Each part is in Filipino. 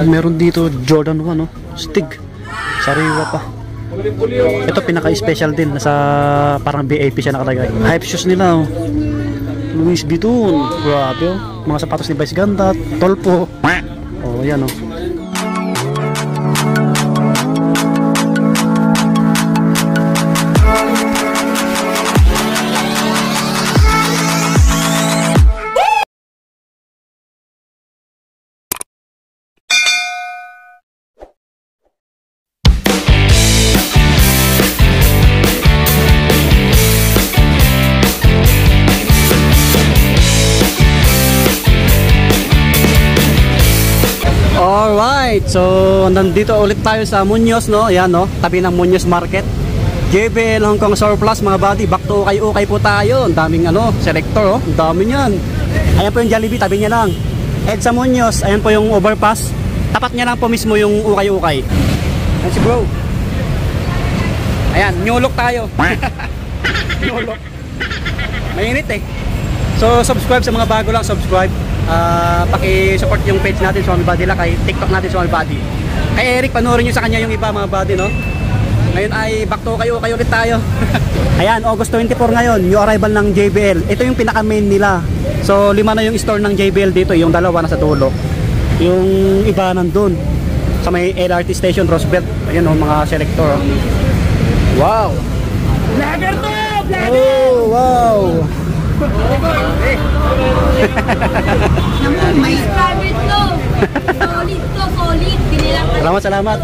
Meron dito Jordan 1, no? Stig. Sariwa pa. Ito pinaka-special din. Nasa parang VIP siya nakalagay. Hype shoes nila, oh. Louis Vuitton. Grabe, oh. Mga sapatos ni Vice Ganda. Tolpo. Oh, yan, oh. Alright, so nandito ulit tayo sa Muñoz, no? Ayan, no? Tabi ng Muñoz Market. JBL Hong Kong Surplus, mga buddy. Back to ukay-ukay po tayo. Ang daming selector, oh. Ang dami niyan. Ayan po yung Jollibee, tabi niya lang. EDSA Muñoz, ayan po yung overpass. Tapat niya lang po mismo yung ukay-ukay. Ayan si bro. Ayan, new look tayo. New look. Mainit eh. So subscribe sa mga bago lang, subscribe. Paki-support yung page natin sa Swami Body lang, kay TikTok natin sa Swami Body. Kay Eric, panoorin nyo sa kanya yung iba, mga body, no? Ngayon ay back to kayo ulit tayo. Ayan, August 24 ngayon, new arrival ng JBL. Ito yung pinaka main nila. So 5 na yung store ng JBL dito, yung dalawa nasa dulo. Yung iba nandun sa may LRT station, Roosevelt. Ayan, mga selector. Wow! Vlogger to! Vlogger! Oh, wow! May private to. Solid to, solid. Salamat.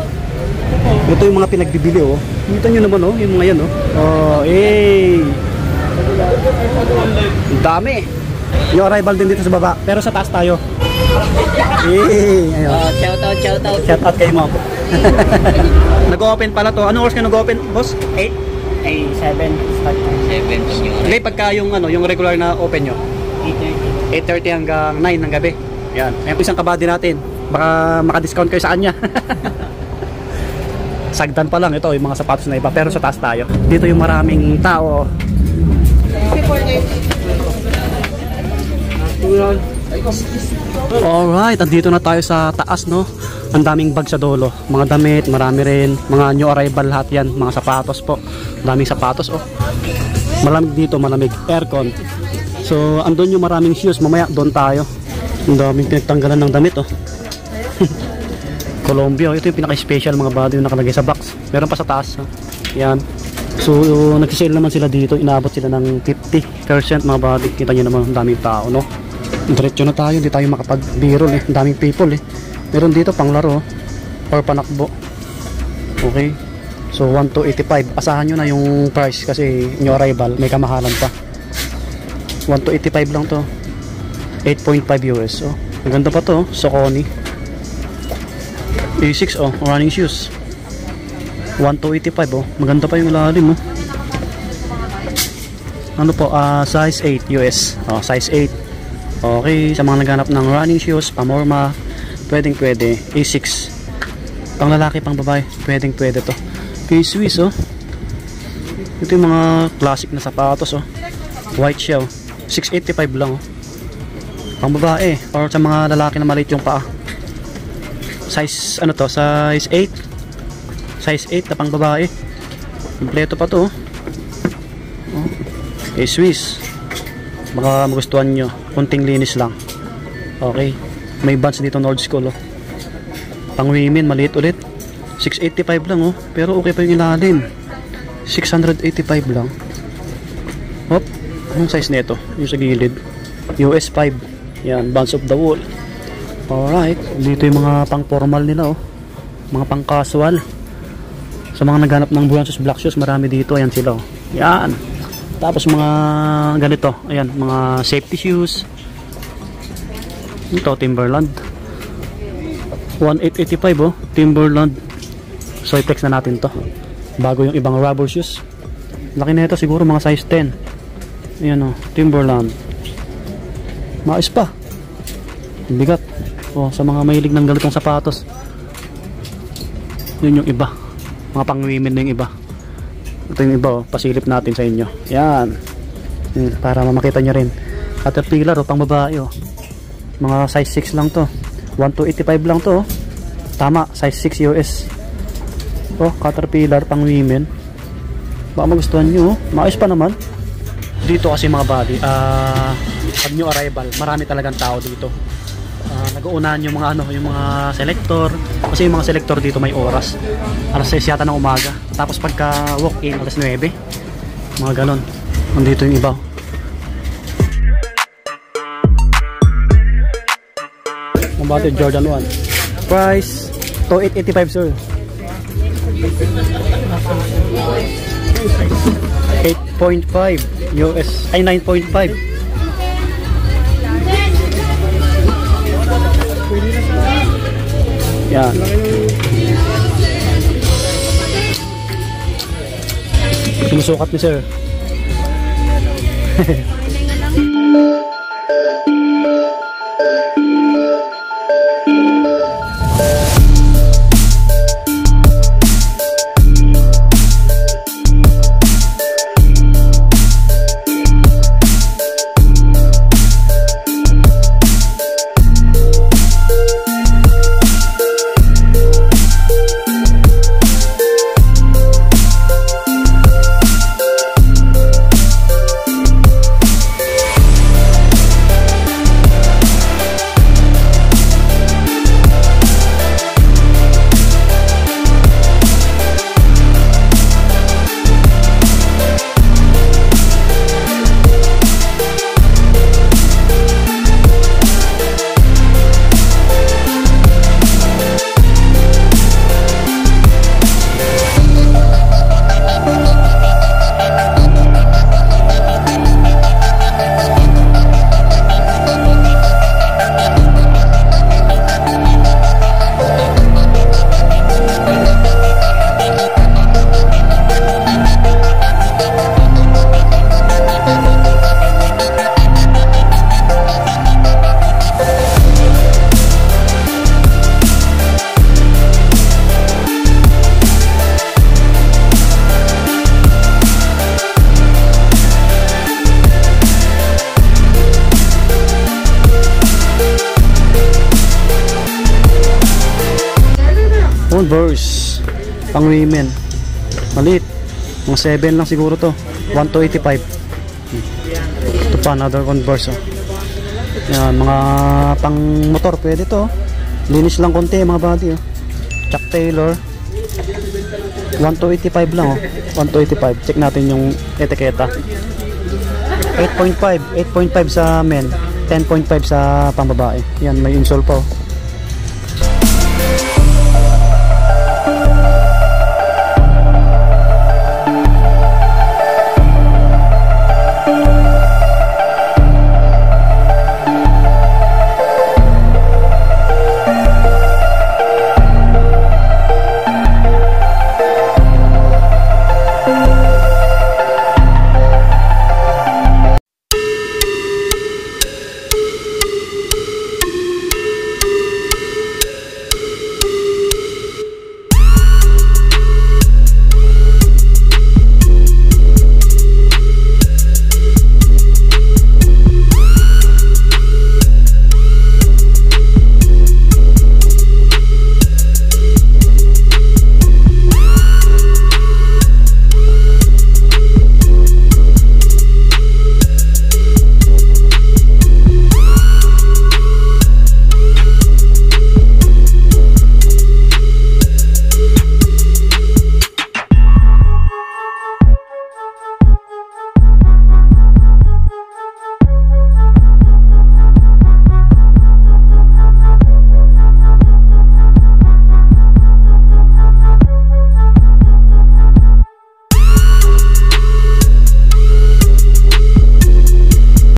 Ito yung mga pinagbibili, oh. Kita nyo naman, oh, yung mga yan, oh. Oh, ang dami. Yung arrival din dito sa baba, pero sa taas tayo. Ayun. Shout out kay mo. Nag-open pala to. Anong oras ka nag-open, boss? 8? 7. Hindi, pagka yung regular na open nyo 8:30 hanggang 9 ng gabi. Yan, ayan po isang kabady natin. Baka maka-discount kayo sa kanya. Sagdan pa lang ito, yung mga sapatos na iba. Pero sa taas tayo. Dito yung maraming tao. Alright, andito na tayo sa taas, no? Ang daming bag sa dulo. Mga damit, marami rin. Mga new arrival lahat yan. Mga sapatos po. Daming sapatos, oh. Malamig dito, malamig. Aircon. So, andun yung maraming shoes. Mamaya, doon tayo. Ang daming pinagtanggalan ng damit, oh. Colombia, oh. Ito yung pinaka-special mga body yung nakalagay sa box. Meron pa sa taas, oh. Yan. So, nagsisale naman sila dito. Inaabot sila ng 50% mga body. Kita nyo naman, ang daming tao, no? Diretso na tayo. Hindi tayo makapag-biro, eh. Ang daming people, eh. Meron dito panglaro or panakbo. Okay. So 1 to 85. Asahan nyo na yung price kasi new arrival may kamahalan pa. 1 to 85 lang to. 8.5 US. Oh, maganda pa to. Saucony A6, oh, running shoes. 1 to 85, oh. Maganda pa yung lalim, oh. Ano po? Size 8 US. Oh, size 8. Okay, sa mga naghanap ng running shoes, pamorma, pwede. A6. Pang lalaki, pang babae, pwede to. K-Swiss, oh. Ito yung mga classic na sapatos, oh. White siya, oh. 685 lang, oh. Pang babae or sa mga lalaki na maliit yung paa. Size ano to? Size 8. Size 8 na pang babae. Kompleto pa to, oh. K-Swiss. Baka magustuhan nyo. Kunting linis lang. Okay. May bands dito Nord School, oh. Pang women, maliit ulit. 685 lang, oh. Pero okay pa yung ilalim. 685 lang. Hop. Anong size nito? Yung sa gilid. US 5. Yan, bands of the wall. Alright. Dito yung mga pang formal nila, oh. Mga pang casual. Sa mga naghanap ng buyansos black shoes, marami dito. Ayan sila, oh. Yan. Tapos mga ganito. Ayan, mga safety shoes. Ito, Timberland. 1885, oh. Timberland. So, i-flex na natin to. Bago yung ibang rubber shoes. Laki na ito, siguro mga size 10. Ayan, oh. Timberland. Mais pa. Bigat. Oh, sa mga mahilig ng ganitong sapatos. Yun yung iba. Mga pang-women na yung iba. Ito yung iba, oh. Pasilip natin sa inyo. Yan. Para makita nyo rin. Caterpillar, oh. Pang babae, oh. Mga size 6 lang to. 1 to 85 lang to, oh. Tama, size 6 US. Oh, Caterpillar pang women. Baka magustuhan nyo. Maayos pa naman. Dito kasi mga buddy, pag new arrival, marami talagang tao dito. Nag-uunahan yung mga yung mga selector. Kasi yung mga selector dito may oras. Alas 6 yata ng umaga. Tapos pagka walk-in, alas 9. Mga ganon. Nandito yung iba. Mga buddy, Jordan 1. Price, 2,885 sir. 8.5 US ay 9.5. Yan. Sinusukat ni sir. Converse pang women maliit, mga 7 lang siguro to. 1,285. Ito pa another Converse yan, mga pang motor pwede to. Linis lang konti mga body Chuck Taylor. 1,285 lang 1,285. Check natin yung etiketa. 8.5 sa men, 10.5 sa pambabae. Yan, may insole pa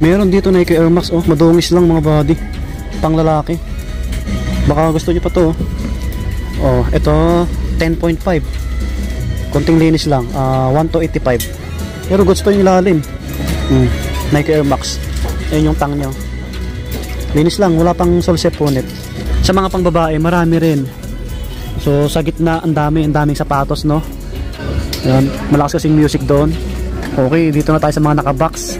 Meron dito Nike Air Max madungis lang mga body, pang lalaki. Baka gusto niyo pa to ito 10.5. Konting linis lang, 1,285. Pero goods pa yung ilalim. Nike Air Max. Ayun yung tang nyo. Linis lang, wala pang solsep punit. Sa mga pang babae, marami rin. So sa gitna, ang daming sapatos, no? Ayan, malakas kasing music doon. Okay, dito na tayo sa mga naka-box.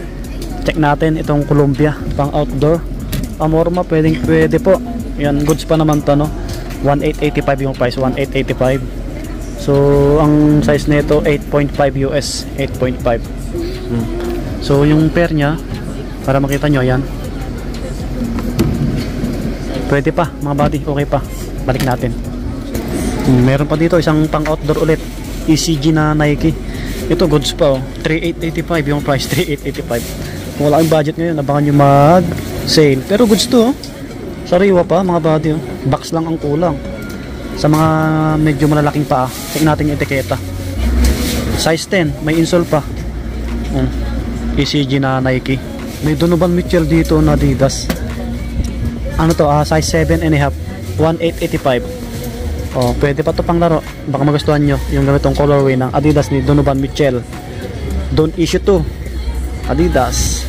Check natin itong Columbia, pang outdoor. Pamorma, pwede po. Yan, goods pa naman to, no? 1885 yung price, 1885. So ang size nito 8.5 US, 8.5. So yung pair nya, para makita nyo, yan, pwede pa mga buddy, okay pa. Balik natin. Meron pa dito isang pang outdoor ulit, ECG na Nike. Ito goods pa, oh. 3885 yung price, 3885. Kung wala kang budget ngayon, abangan nyo mag sale. Pero goods to, oh. Sariwa pa mga buddy, oh. Box lang ang kulang. Sa mga medyo malalaking paa, check natin yung etiketa. Size 10, may insole pa. ECG na Nike. May Donovan Mitchell dito na Adidas. Ano to, size 7 and a half, 1885. Oh, pwede pa to pang laro. Baka magustuhan nyo yung ganitong colorway ng Adidas ni Donovan Mitchell. Don't issue to Adidas.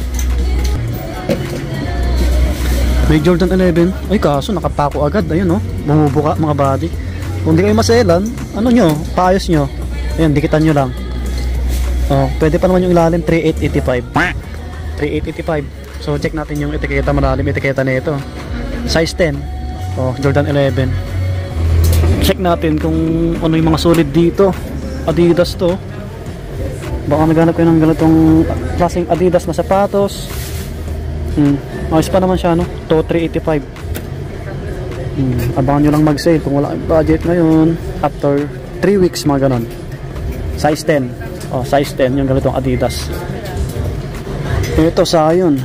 May Jordan 11. Ay kaso nakapako agad. Ayun oh, bumubuka mga buddy. Kung di kayo maselan, ano nyo, paayos nyo. Ayan, dikitan nyo lang. Oh, pwede pa naman yung ilalim, 3885. 3885. So check natin yung etiketa, malalim etiketa na ito. Size 10. Oh, Jordan 11. Check natin kung ano yung mga solid dito. Adidas to. Baka naghanap kayo ng ganitong klaseng Adidas na sapatos. Ayos pa naman siya, no? To 385. Abangan nyo lang mag-sale kung wala kayong budget ngayon. After 3 weeks mga ganon. Size 10. Oh, size 10 yung ganitong Adidas. Ito Zion.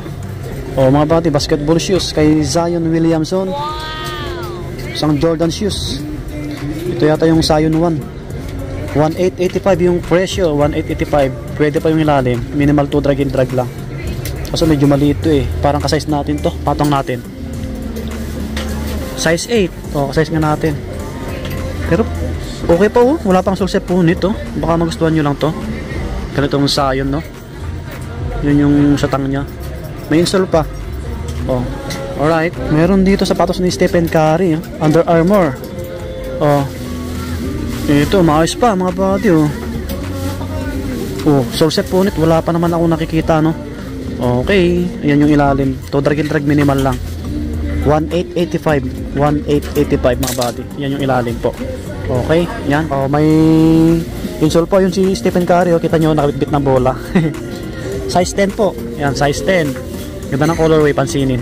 Oh, mga buddy, basketball shoes kay Zion Williamson. Isang Jordan shoes. Ito yata yung Zion 1. 1885 yung presyo, 1885. Pwede pa yung ilalim. Minimal to drag and drag lang. Kasi medyo maliit to eh. Parang ka-size natin to. Patong natin. Size 8. O, ka-size nga natin. Pero okay pa oh. Wala pang sulsep po nito. Baka magustuhan nyo lang to. Ganitong Zion, no? Yun yung satang nya. May insole pa. O. Alright. Meron dito sapatos ni Stephen Curry. Under Armour. O. Ito, maayos pa mga buddy oh. Oh, sulsep po nito. Wala pa naman ako nakikita, no? Okay, ayan yung ilalim. To drag and drag minimal lang. 1885. 1885 mga buddy. Yan yung ilalim po. Okay, yan. Oh, may insole po yung si Stephen Curry. Oh, kita nyo nakabitbit ng bola. Size 10 po. Yan, size 10. Ganda ng colorway, pansinin.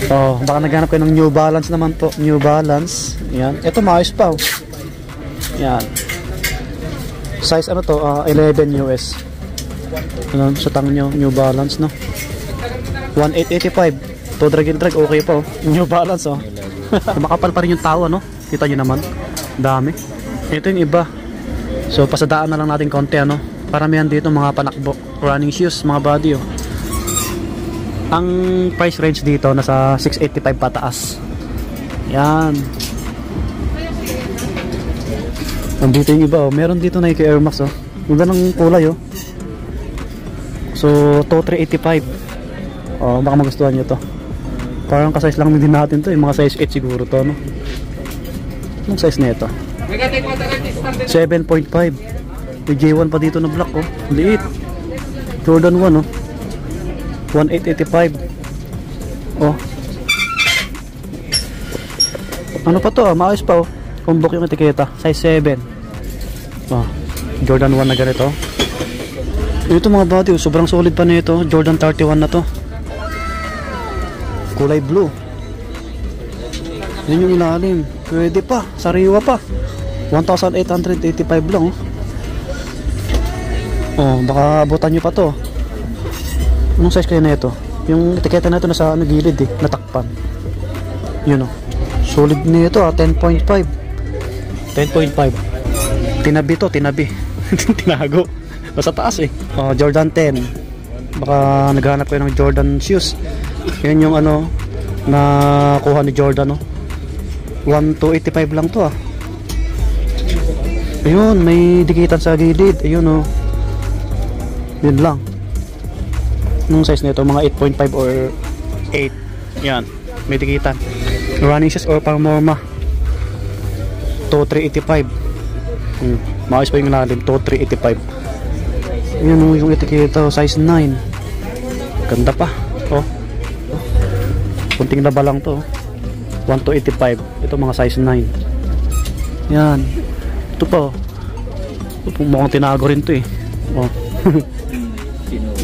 Oh, baka naghanap kayo ng New Balance naman po. New Balance. Yan. Ito maayos pa. Oh. Yan. Size ano to? 11 US. Ano, sa tang nyo, New Balance, no? 1885. To drag and drag, okay po. New Balance, oh. Makapal pa rin yung tawa, no? Kita nyo naman. Dami. Ito yung iba. So, pasadaan na lang natin konti, ano? Paramihan dito mga panakbo. Running shoes, mga body, oh. Ang price range dito, nasa 685 pataas. Yan. Nandito yung iba, oh. Meron dito Nike Air Max, oh. Yung ganang kulay, oh. So, to 385. Oh, baka magustuhan nyo to. Parang ka-size lang din natin to. Yung mga size 8 siguro to, no? Anong size na ito? 7.5. May J1 pa dito na black, oh. Liit. Jordan 1, oh. 1885. Oh. Ano pa to, ah? Maayos pa, oh. Kumbok yung etiketa. Size 7. Oh. Jordan 1 na ganito. Ito mga body, oh, sobrang solid pa na ito. Jordan 31 na to. Kulay blue. Yan yung ilalim. Pwede pa, sariwa pa. 1,885 lang, oh. Oh, baka abutan nyo pa to. Anong size kaya na ito? Yung etiketa na ito nasa gilid eh, natakpan. Yun, oh. Solid na ito, 10.5. 10.5. Tinabi to, tinabi. Tinago. Nasa taas eh. Oh, Jordan 10. Baka naghahanap kayo ng Jordan shoes. Yan yung ano na kuha ni Jordan, no. 1,285 lang to, ah. Ayun, may dikitan sa gilid. Ayun, oh. Yun lang. Nung size nito, mga 8.5 or 8. Yan, may dikitan. Running shoes or Palmorma. To 385. Maayos pa yung lalim. To 385. Yun yung etiketa, size 9. Ganda pa. Oh. Kunting laba lang to. 1,285. Ito mga size 9. Yan. Ito pa, oh. Mukhang tinago rin to eh. Oh.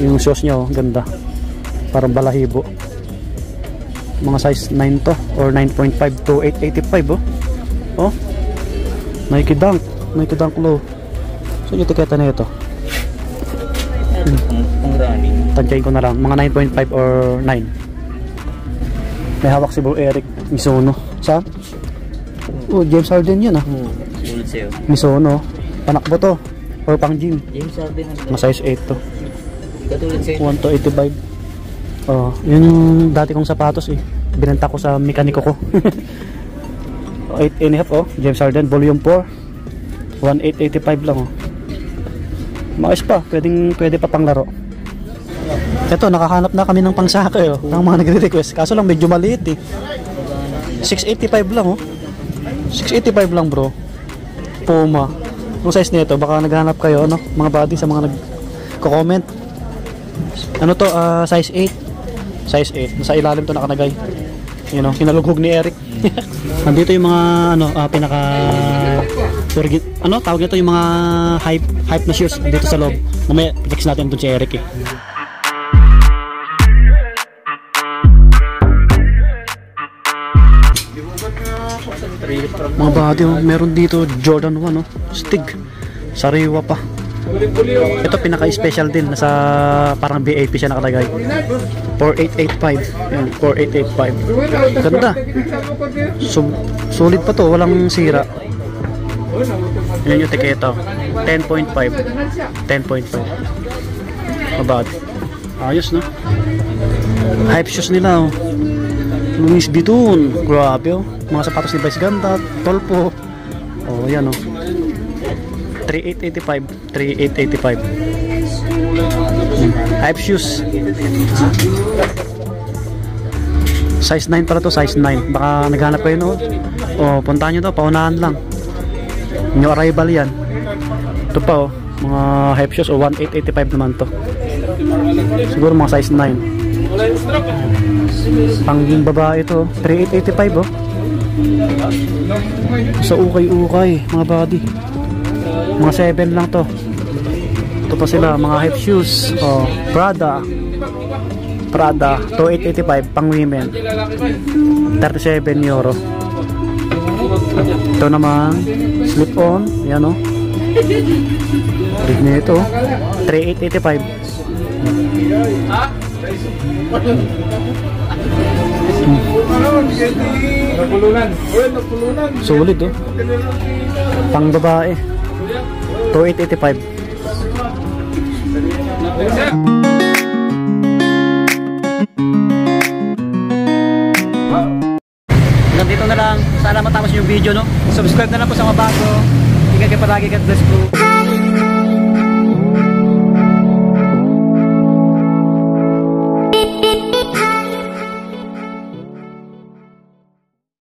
Yung sauce niya, oh, ganda. Parang balahibo. Mga size 9 to or 9.5 to 885, oh. Oh. Nike Dunk low. So yung etiketa na ito. Pang running. Tantyain ko na lang, mga 9.5 or 9. May hawak si Bro Eric Misono. Saan? Oh, James Harden yan ah. Ulit sa'yo. Misono. Panakbo to. Or pang gym. James Harden ang Mga size 8 to. katulad sa'yo. 1 to 85. Oh, yun yung dati kong sapatos eh. Binenta ko sa mekaniko ko. 8.5 oh. James Harden volume 4. 1.885 lang oh. Maayos pa. Pwede pa pang laro. Ito, nakahanap na kami ng pangsake oh. Ng mga nagre-request. Kaso lang medyo maliit eh. 685 lang oh. 685 lang bro. Puma. Yung size nito, baka naghanap kayo no? Mga buddy sa mga nagko-comment. Ano to? Size 8. Size 8. Nasa ilalim to nakalagay. You know, kinalughog ni Eric. Nandito yung mga ano, pinaka ano, tawag nito yung mga hype na shoes dito sa loob. Mamaya flex natin dun si Eric eh. Mga body, oh, meron dito Jordan 1 oh. Stig. Sariwa pa. Ito pinaka-special din, nasa parang VIP siya nakalagay. 4885. Yan, 4885. Ganda. Solid pa to, walang sira. Yan yung etiketa. 10.5. 10.5. Mabad. Ayos no. Hype shoes nila oh. Louis Vuitton. Grabe oh. Mga sapatos ni Vice Ganda, Tolpo. Oh, yan oh. 3885. 3885. Hype shoes. Size 9 pala to, size 9. Baka naghanap kayo no. Oh, puntahan nyo to, paunahan lang. New arrival yan. Ito pa oh, mga hype shoes. 1885 naman to. Siguro mga size 9. Pangging babae ito, 3885 oh. Sa ukay-ukay, mga body. Mga 7 lang to. Ito pa sila, mga hype shoes. Oh, Prada 2885 pang women. 37 euro. Ito naman slip on, yan oh. Rig nito 3885. Solid oh. Pang babae 2885. Dito na lang. Sana matapos yung video no. Subscribe na lang po sa mga bago. Ingat kayo palagi. God bless po.